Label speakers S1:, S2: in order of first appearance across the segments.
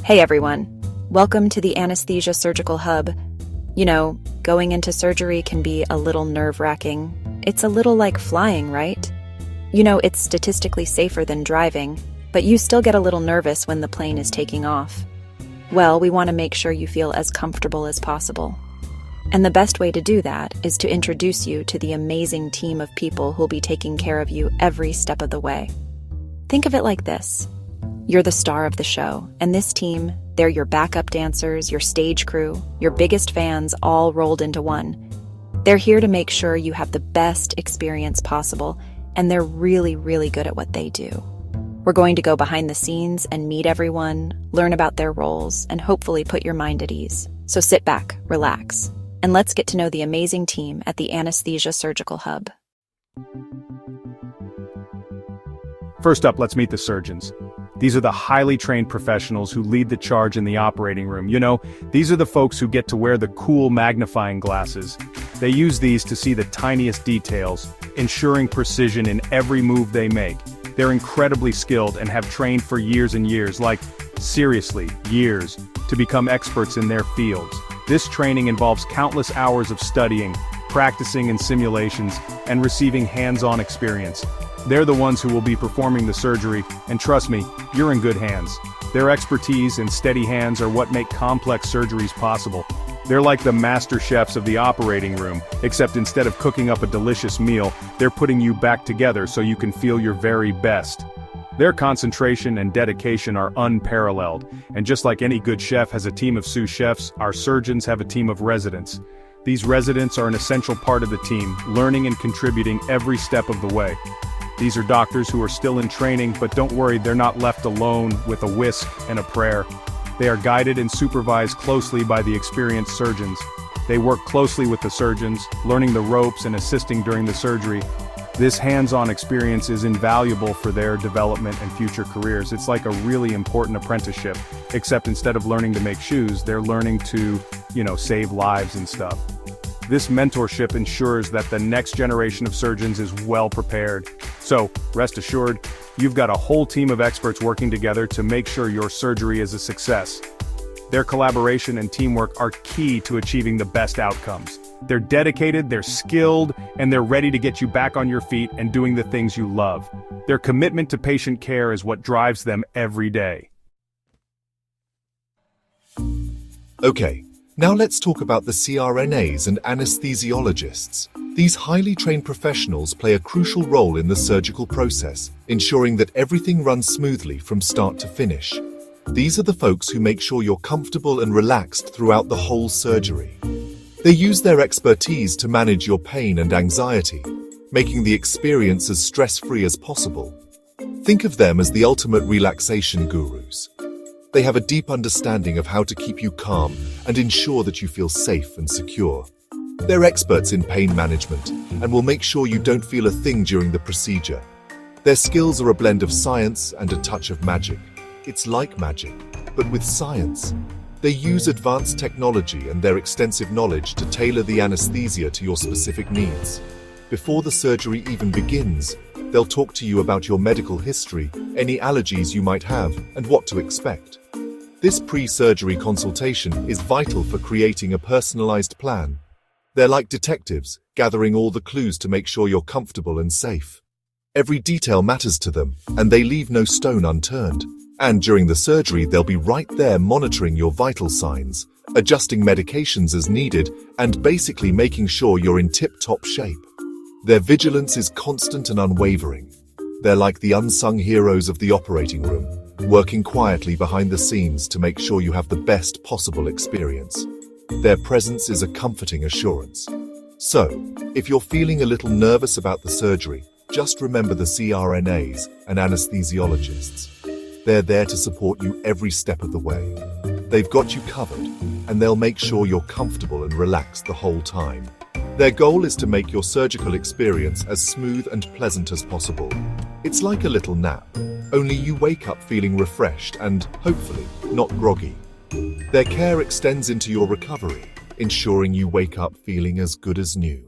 S1: Hey everyone, welcome to the Anesthesia Surgical Hub. You know, going into surgery can be a little nerve-wracking. It's a little like flying, right? You know, it's statistically safer than driving, but you still get a little nervous when the plane is taking off. Well, we want to make sure you feel as comfortable as possible. And the best way to do that is to introduce you to the amazing team of people who'll be taking care of you every step of the way. Think of it like this. You're the star of the show, and this team, they're your backup dancers, your stage crew, your biggest fans, all rolled into one. They're here to make sure you have the best experience possible, and they're really, really good at what they do. We're going to go behind the scenes and meet everyone, learn about their roles, and hopefully put your mind at ease. So sit back, relax, and let's get to know the amazing team at the Anesthesia Surgical Hub.
S2: First up, let's meet the surgeons. These are the highly trained professionals who lead the charge in the operating room. You know, these are the folks who get to wear the cool magnifying glasses. They use these to see the tiniest details, ensuring precision in every move they make. They're incredibly skilled and have trained for years and years, like, seriously, years, to become experts in their fields. This training involves countless hours of studying, practicing in simulations, and receiving hands-on experience. They're the ones who will be performing the surgery, and trust me, you're in good hands. Their expertise and steady hands are what make complex surgeries possible. They're like the master chefs of the operating room, except instead of cooking up a delicious meal, they're putting you back together so you can feel your very best. Their concentration and dedication are unparalleled, and just like any good chef has a team of sous chefs, our surgeons have a team of residents. These residents are an essential part of the team, learning and contributing every step of the way. These are doctors who are still in training, but don't worry, they're not left alone with a whisk and a prayer. They are guided and supervised closely by the experienced surgeons. They work closely with the surgeons, learning the ropes and assisting during the surgery. This hands-on experience is invaluable for their development and future careers. It's like a really important apprenticeship, except instead of learning to make shoes, they're learning to, save lives and stuff. This mentorship ensures that the next generation of surgeons is well prepared. So, rest assured, you've got a whole team of experts working together to make sure your surgery is a success. Their collaboration and teamwork are key to achieving the best outcomes. They're dedicated, they're skilled, and they're ready to get you back on your feet and doing the things you love. Their commitment to patient care is what drives them every day.
S3: Okay. Now let's talk about the CRNAs and anesthesiologists. These highly trained professionals play a crucial role in the surgical process, ensuring that everything runs smoothly from start to finish. These are the folks who make sure you're comfortable and relaxed throughout the whole surgery. They use their expertise to manage your pain and anxiety, making the experience as stress-free as possible. Think of them as the ultimate relaxation gurus. They have a deep understanding of how to keep you calm and ensure that you feel safe and secure. They're experts in pain management and will make sure you don't feel a thing during the procedure. Their skills are a blend of science and a touch of magic. It's like magic, but with science. They use advanced technology and their extensive knowledge to tailor the anesthesia to your specific needs. Before the surgery even begins, they'll talk to you about your medical history, any allergies you might have, and what to expect. This pre-surgery consultation is vital for creating a personalized plan. They're like detectives, gathering all the clues to make sure you're comfortable and safe. Every detail matters to them, and they leave no stone unturned. And during the surgery, they'll be right there monitoring your vital signs, adjusting medications as needed, and basically making sure you're in tip-top shape. Their vigilance is constant and unwavering. They're like the unsung heroes of the operating room, working quietly behind the scenes to make sure you have the best possible experience. Their presence is a comforting assurance. So, if you're feeling a little nervous about the surgery, just remember the CRNAs and anesthesiologists. They're there to support you every step of the way. They've got you covered, and they'll make sure you're comfortable and relaxed the whole time. Their goal is to make your surgical experience as smooth and pleasant as possible. It's like a little nap, only you wake up feeling refreshed and, hopefully, not groggy. Their care extends into your recovery, ensuring you wake up feeling as good as new.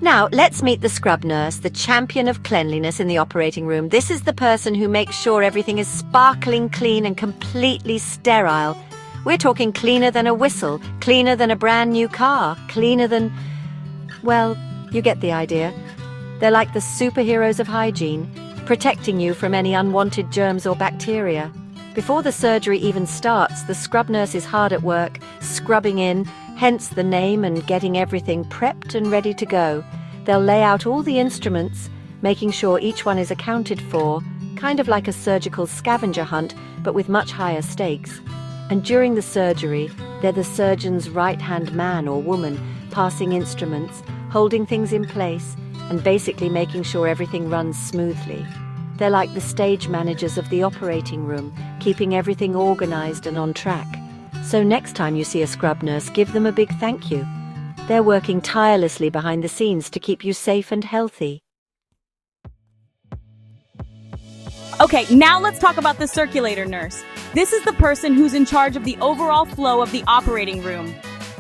S4: Now, let's meet the scrub nurse, the champion of cleanliness in the operating room. This is the person who makes sure everything is sparkling clean and completely sterile. We're talking cleaner than a whistle, cleaner than a brand new car, cleaner than... well, you get the idea. They're like the superheroes of hygiene, protecting you from any unwanted germs or bacteria. Before the surgery even starts, the scrub nurse is hard at work, scrubbing in, hence the name, and getting everything prepped and ready to go. They'll lay out all the instruments, making sure each one is accounted for, kind of like a surgical scavenger hunt, but with much higher stakes. And during the surgery, they're the surgeon's right-hand man or woman, passing instruments, holding things in place, and basically making sure everything runs smoothly. They're like the stage managers of the operating room, keeping everything organized and on track. So next time you see a scrub nurse, give them a big thank you. They're working tirelessly behind the scenes to keep you safe and healthy.
S5: Okay, now let's talk about the circulator nurse. This is the person who's in charge of the overall flow of the operating room.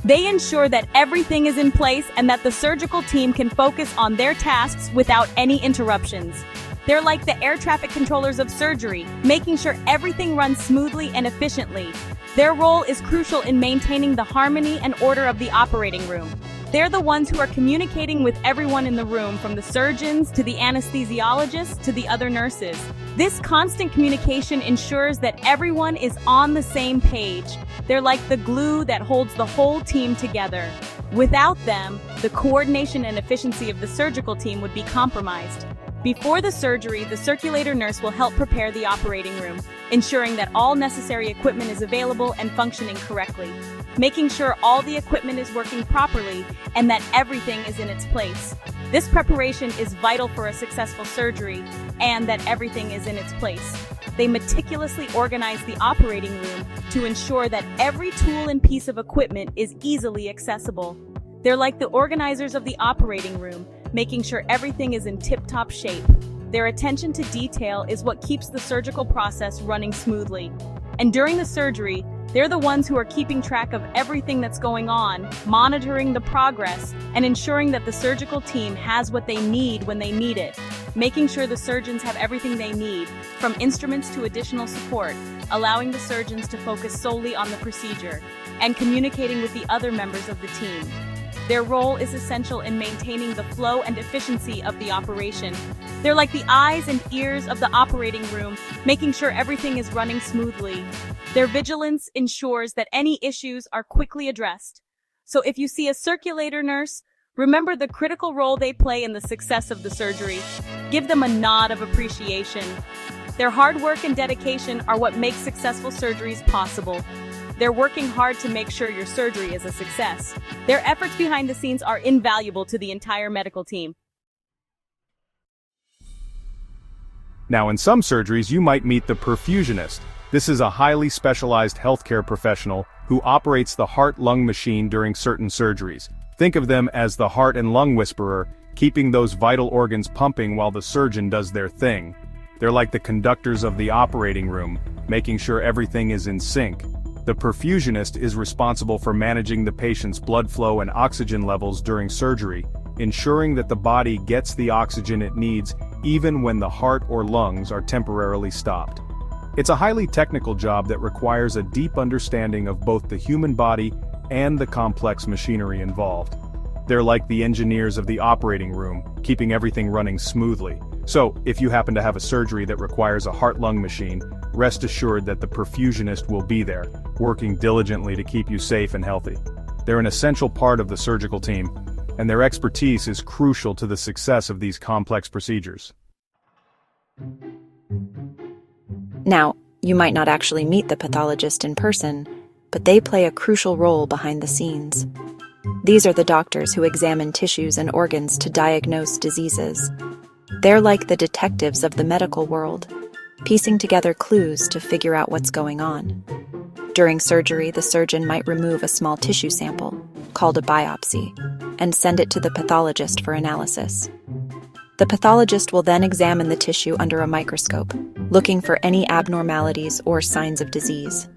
S5: They ensure that everything is in place and that the surgical team can focus on their tasks without any interruptions. They're like the air traffic controllers of surgery, making sure everything runs smoothly and efficiently. Their role is crucial in maintaining the harmony and order of the operating room. They're the ones who are communicating with everyone in the room, from the surgeons to the anesthesiologists to the other nurses. This constant communication ensures that everyone is on the same page. They're like the glue that holds the whole team together. Without them, the coordination and efficiency of the surgical team would be compromised. Before the surgery, the circulator nurse will help prepare the operating room, ensuring that all necessary equipment is available and functioning correctly, making sure all the equipment is working properly and that everything is in its place. This preparation is vital for a successful surgery and that everything is in its place. They meticulously organize the operating room to ensure that every tool and piece of equipment is easily accessible. They're like the organizers of the operating room, making sure everything is in tip-top shape. Their attention to detail is what keeps the surgical process running smoothly. And during the surgery, they're the ones who are keeping track of everything that's going on, monitoring the progress, and ensuring that the surgical team has what they need when they need it, making sure the surgeons have everything they need, from instruments to additional support, allowing the surgeons to focus solely on the procedure, and communicating with the other members of the team. Their role is essential in maintaining the flow and efficiency of the operation. They're like the eyes and ears of the operating room, making sure everything is running smoothly. Their vigilance ensures that any issues are quickly addressed. So if you see a circulator nurse, remember the critical role they play in the success of the surgery. Give them a nod of appreciation. Their hard work and dedication are what makes successful surgeries possible. They're working hard to make sure your surgery is a success. Their efforts behind the scenes are invaluable to the entire medical team.
S2: Now, in some surgeries, you might meet the perfusionist. This is a highly specialized healthcare professional who operates the heart-lung machine during certain surgeries. Think of them as the heart and lung whisperer, keeping those vital organs pumping while the surgeon does their thing. They're like the conductors of the operating room, making sure everything is in sync. The perfusionist is responsible for managing the patient's blood flow and oxygen levels during surgery, ensuring that the body gets the oxygen it needs even when the heart or lungs are temporarily stopped. It's a highly technical job that requires a deep understanding of both the human body and the complex machinery involved. They're like the engineers of the operating room, keeping everything running smoothly. So, if you happen to have a surgery that requires a heart-lung machine, rest assured that the perfusionist will be there, working diligently to keep you safe and healthy. They're an essential part of the surgical team, and their expertise is crucial to the success of these complex procedures.
S1: Now, you might not actually meet the pathologist in person, but they play a crucial role behind the scenes. These are the doctors who examine tissues and organs to diagnose diseases. They're like the detectives of the medical world, piecing together clues to figure out what's going on. During surgery, the surgeon might remove a small tissue sample, called a biopsy, and send it to the pathologist for analysis. The pathologist will then examine the tissue under a microscope, looking for any abnormalities or signs of disease.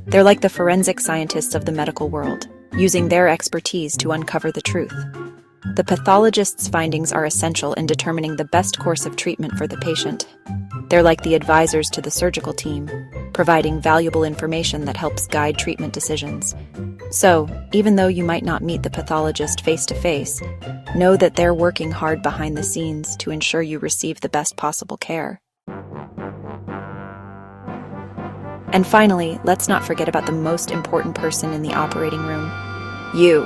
S1: They're like the forensic scientists of the medical world, using their expertise to uncover the truth. The pathologist's findings are essential in determining the best course of treatment for the patient. They're like the advisors to the surgical team, providing valuable information that helps guide treatment decisions. So, even though you might not meet the pathologist face-to-face, know that they're working hard behind the scenes to ensure you receive the best possible care. And finally, let's not forget about the most important person in the operating room. You.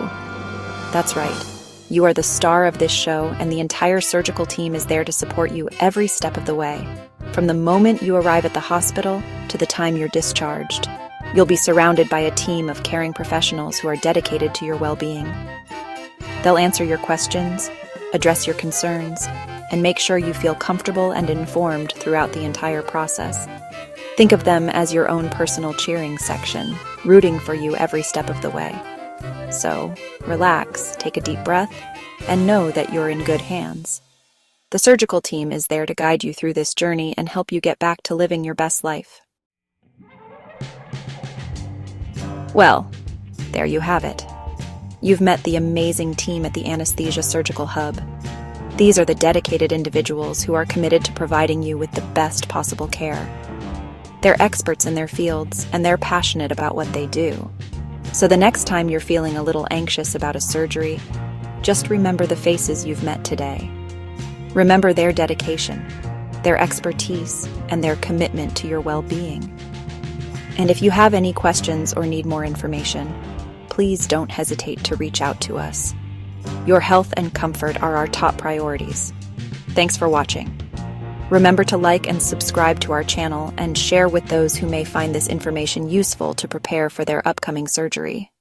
S1: That's right. You are the star of this show, and the entire surgical team is there to support you every step of the way. From the moment you arrive at the hospital to the time you're discharged, you'll be surrounded by a team of caring professionals who are dedicated to your well-being. They'll answer your questions, address your concerns, and make sure you feel comfortable and informed throughout the entire process. Think of them as your own personal cheering section, rooting for you every step of the way. So, relax, take a deep breath, and know that you're in good hands. The surgical team is there to guide you through this journey and help you get back to living your best life. Well, there you have it. You've met the amazing team at the Anesthesia Surgical Hub. These are the dedicated individuals who are committed to providing you with the best possible care. They're experts in their fields, and they're passionate about what they do. So the next time you're feeling a little anxious about a surgery, just remember the faces you've met today. Remember their dedication, their expertise, and their commitment to your well-being. And if you have any questions or need more information, please don't hesitate to reach out to us. Your health and comfort are our top priorities. Thanks for watching. Remember to like and subscribe to our channel and share with those who may find this information useful to prepare for their upcoming surgery.